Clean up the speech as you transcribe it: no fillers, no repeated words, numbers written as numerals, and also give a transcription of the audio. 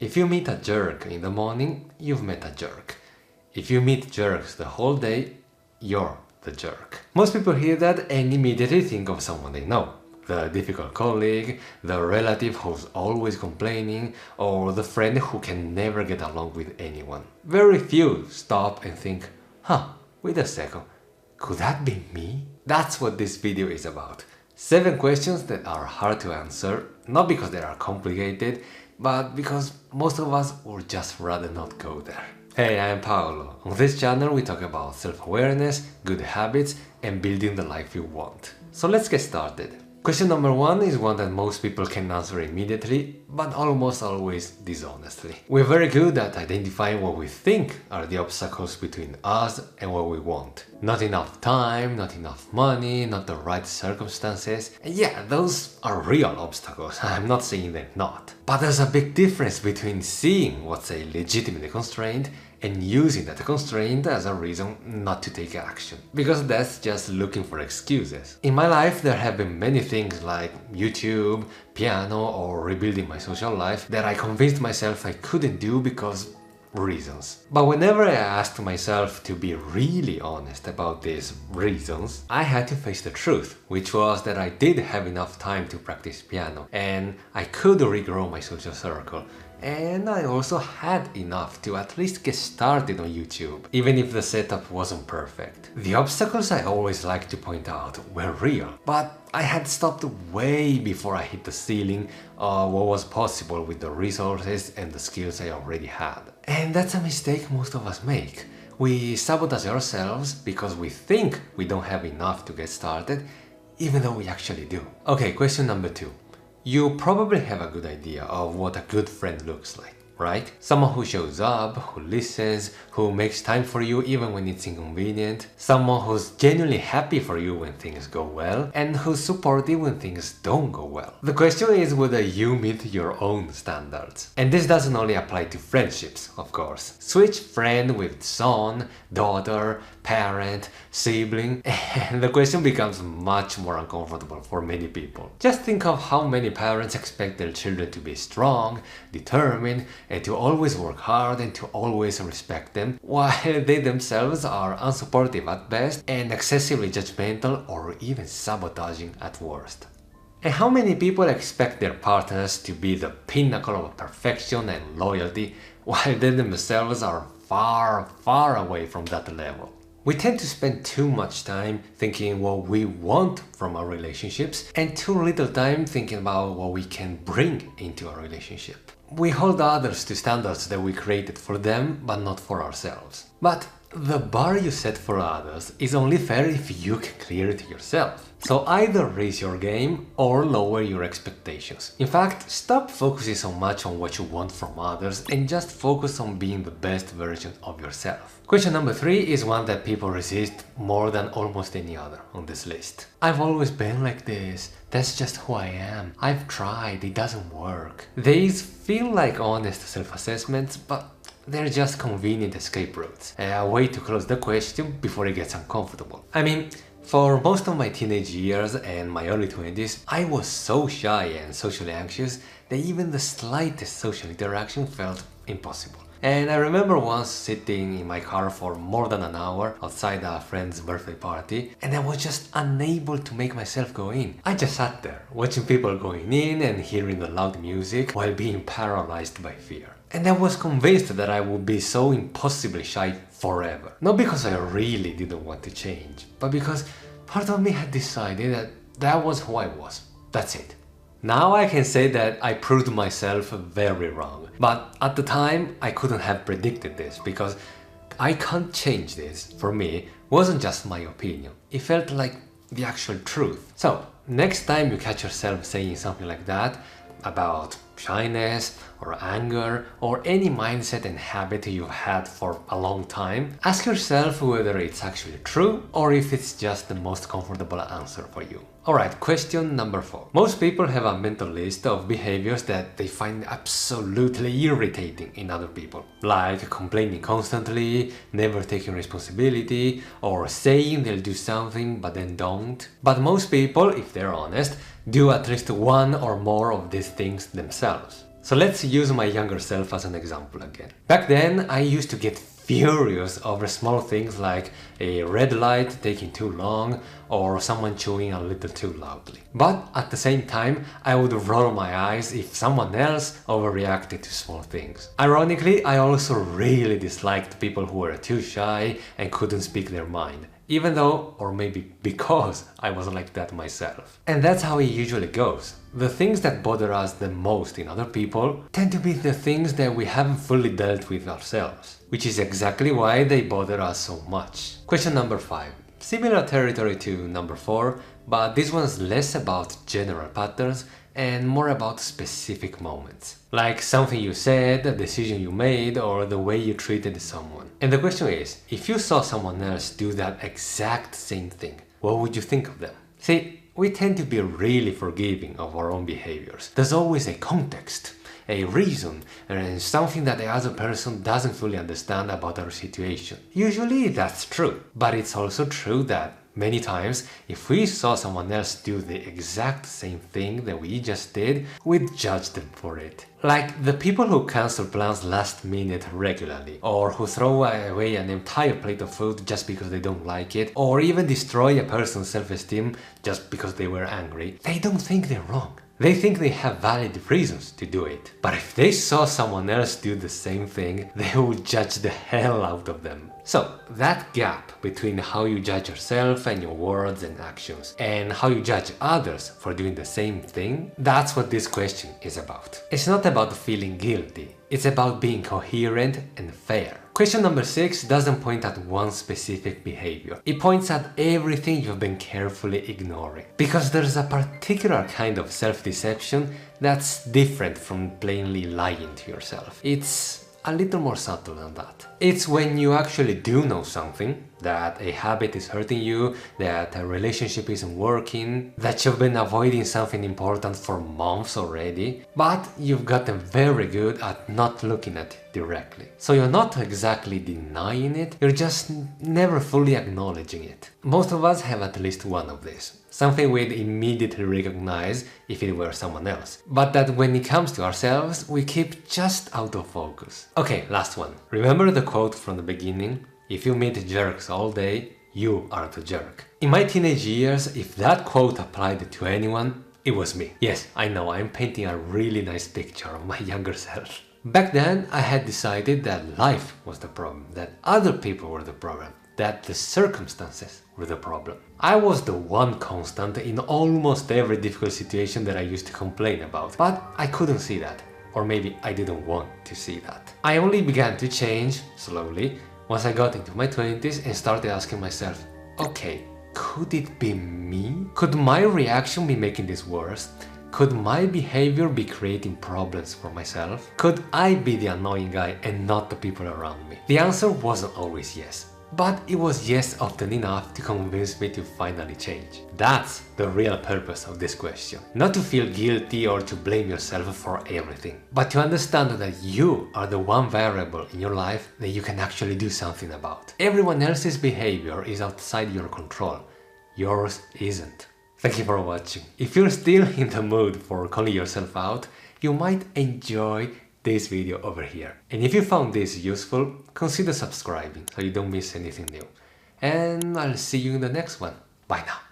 If you meet a jerk in the morning, you've met a jerk. If you meet jerks the whole day, you're the jerk. Most people hear that and immediately think of someone they know. The difficult colleague, the relative who's always complaining, or the friend who can never get along with anyone. Very few stop and think, wait a second, could that be me? That's what this video is about. 7 questions that are hard to answer, not because they are complicated, but because most of us would just rather not go there. Hey, I am Paolo. On this channel we talk about self-awareness, good habits, and building the life you want. So let's get started. Question number 1 is one that most people can answer immediately, but almost always dishonestly. We're very good at identifying what we think are the obstacles between us and what we want. Not enough time, not enough money, not the right circumstances. And yeah, those are real obstacles, I'm not saying they're not. But there's a big difference between seeing what's a legitimate constraint and using that constraint as a reason not to take action. Because that's just looking for excuses. In my life there have been many things like YouTube, piano, or rebuilding my social life that I convinced myself I couldn't do because reasons. But whenever I asked myself to be really honest about these reasons, I had to face the truth, which was that I did have enough time to practice piano and I could regrow my social circle. And I also had enough to at least get started on YouTube, even if the setup wasn't perfect. The obstacles I always like to point out were real, but I had stopped way before I hit the ceiling of what was possible with the resources and the skills I already had. And that's a mistake most of us make. We sabotage ourselves because we think we don't have enough to get started, even though we actually do. Okay, question number 2. You probably have a good idea of what a good friend looks like, right? Someone who shows up, who listens, who makes time for you even when it's inconvenient. Someone who's genuinely happy for you when things go well, and who's supportive when things don't go well. The question is whether you meet your own standards. And this doesn't only apply to friendships, of course. Switch friend with son, daughter, parent, sibling, and the question becomes much more uncomfortable for many people. Just think of how many parents expect their children to be strong, determined, and to always work hard and to always respect them, while they themselves are unsupportive at best and excessively judgmental or even sabotaging at worst. And how many people expect their partners to be the pinnacle of perfection and loyalty, while they themselves are far, far away from that level? We tend to spend too much time thinking what we want from our relationships and too little time thinking about what we can bring into a relationship. We hold others to standards that we created for them, but not for ourselves. But the bar you set for others is only fair if you can clear it yourself. So either raise your game or lower your expectations. In fact, stop focusing so much on what you want from others and just focus on being the best version of yourself. Question number 3 is one that people resist more than almost any other on this list. I've always been like this. That's just who I am. I've tried, it doesn't work. These feel like honest self-assessments, but they're just convenient escape routes. A way to close the question before it gets uncomfortable. I mean, for most of my teenage years and my early 20s, I was so shy and socially anxious that even the slightest social interaction felt impossible. And I remember once sitting in my car for more than an hour outside a friend's birthday party, and I was just unable to make myself go in. I just sat there, watching people going in and hearing the loud music while being paralyzed by fear. And I was convinced that I would be so impossibly shy forever. Not because I really didn't want to change, but because part of me had decided that that was who I was. That's it. Now I can say that I proved myself very wrong, but at the time I couldn't have predicted this because I can't change this. For me, it wasn't just my opinion, it felt like the actual truth. So next time you catch yourself saying something like that about shyness or anger or any mindset and habit you've had for a long time, ask yourself whether it's actually true or if it's just the most comfortable answer for you. Alright, question number 4. Most people have a mental list of behaviors that they find absolutely irritating in other people, like complaining constantly, never taking responsibility, or saying they'll do something but then don't. But most people, if they're honest, do at least one or more of these things themselves. So let's use my younger self as an example again. Back then, I used to get furious over small things like a red light taking too long or someone chewing a little too loudly. But at the same time, I would roll my eyes if someone else overreacted to small things. Ironically, I also really disliked people who were too shy and couldn't speak their mind. Even though, or maybe because, I was like that myself. And that's how it usually goes. The things that bother us the most in other people tend to be the things that we haven't fully dealt with ourselves, which is exactly why they bother us so much. Question number 5. Similar territory to number 4, but this one's less about general patterns and more about specific moments. Like something you said, a decision you made, or the way you treated someone. And the question is, if you saw someone else do that exact same thing, what would you think of them? See, we tend to be really forgiving of our own behaviors. There's always a context, a reason, and something that the other person doesn't fully understand about our situation. Usually that's true, but it's also true that many times, if we saw someone else do the exact same thing that we just did, we'd judge them for it. Like the people who cancel plans last minute regularly, or who throw away an entire plate of food just because they don't like it, or even destroy a person's self-esteem just because they were angry. They don't think they're wrong. They think they have valid reasons to do it. But if they saw someone else do the same thing, they would judge the hell out of them. So, that gap between how you judge yourself and your words and actions, and how you judge others for doing the same thing, that's what this question is about. It's not about feeling guilty, it's about being coherent and fair. Question number 6 doesn't point at one specific behavior. It points at everything you've been carefully ignoring. Because there's a particular kind of self-deception that's different from plainly lying to yourself. It's a little more subtle than that. It's when you actually do know something, that a habit is hurting you, that a relationship isn't working, that you've been avoiding something important for months already, but you've gotten very good at not looking at it directly. So you're not exactly denying it, you're just never fully acknowledging it. Most of us have at least one of these. Something we'd immediately recognize if it were someone else, but that when it comes to ourselves, we keep just out of focus. Okay, last one. Remember the quote from the beginning? If you meet jerks all day, you are the jerk. In my teenage years, if that quote applied to anyone, it was me. Yes, I know, I'm painting a really nice picture of my younger self. Back then, I had decided that life was the problem, that other people were the problem, that the circumstances were the problem. I was the one constant in almost every difficult situation that I used to complain about, but I couldn't see that. Or maybe I didn't want to see that. I only began to change, slowly, once I got into my 20s and started asking myself, okay, could it be me? Could my reaction be making this worse? Could my behavior be creating problems for myself? Could I be the annoying guy and not the people around me? The answer wasn't always yes. But it was yes often enough to convince me to finally change. That's the real purpose of this question. Not to feel guilty or to blame yourself for everything, but to understand that you are the one variable in your life that you can actually do something about. Everyone else's behavior is outside your control. Yours isn't. Thank you for watching. If you're still in the mood for calling yourself out, you might enjoy this video over here. And if you found this useful, consider subscribing so you don't miss anything new. And I'll see you in the next one. Bye now.